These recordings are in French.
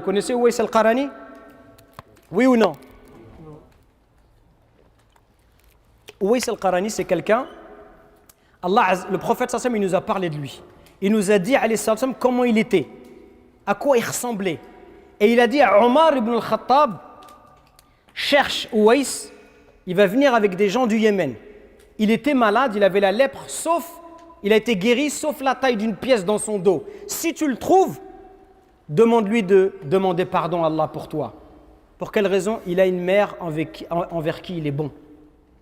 connaissez Uwais al-Qarani? Oui ou non? Uwais al-Qarani, c'est quelqu'un, le prophète sallallahu alayhi wa sallam, il nous a parlé de lui. Il nous a dit, alayhi sallam, comment il était, à quoi il ressemblait. Et il a dit à Omar ibn al-Khattab, cherche Uwais, il va venir avec des gens du Yémen. Il était malade, il avait la lèpre, il a été guéri, sauf la taille d'une pièce dans son dos. Si tu le trouves, demande-lui de demander pardon à Allah pour toi. Pour quelle raison? Il a une mère envers qui il est bon.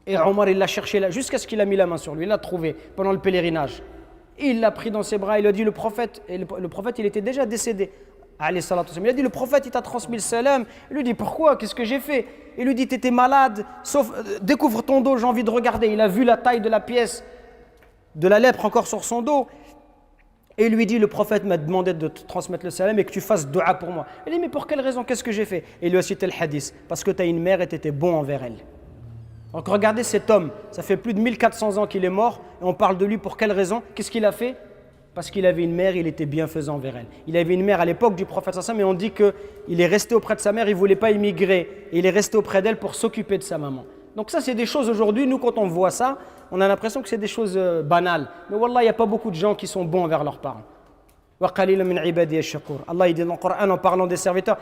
Et Omar, il l'a cherché là, jusqu'à ce qu'il a mis la main sur lui. Il l'a trouvé pendant le pèlerinage. Il l'a pris dans ses bras, il a dit le prophète, et le prophète, il était déjà décédé. Il a dit, le prophète, il t'a transmis le salam. Il lui dit, pourquoi? Qu'est-ce que j'ai fait? Il lui dit, tu étais malade, découvre ton dos, j'ai envie de regarder. Il a vu la taille de la pièce, de la lèpre encore sur son dos. Et il lui dit, le prophète m'a demandé de te transmettre le salam et que tu fasses dua pour moi. Il dit, mais pour quelle raison? Qu'est-ce que j'ai fait? Et il lui a cité le hadith, parce que tu as une mère et tu étais bon envers elle. Donc regardez cet homme, ça fait plus de 1400 ans qu'il est mort, et on parle de lui pour quelle raison? Qu'est-ce qu'il a fait? Parce qu'il avait une mère, il était bienfaisant envers elle. Il avait une mère à l'époque du prophète sallallahu alayhi wa sallam, mais on dit qu'il est resté auprès de sa mère, il ne voulait pas immigrer. Et il est resté auprès d'elle pour s'occuper de sa maman. Donc ça, c'est des choses aujourd'hui, nous quand on voit ça, on a l'impression que c'est des choses banales. Mais wallah, il n'y a pas beaucoup de gens qui sont bons envers leurs parents. Allah il dit dans le Coran en parlant des serviteurs,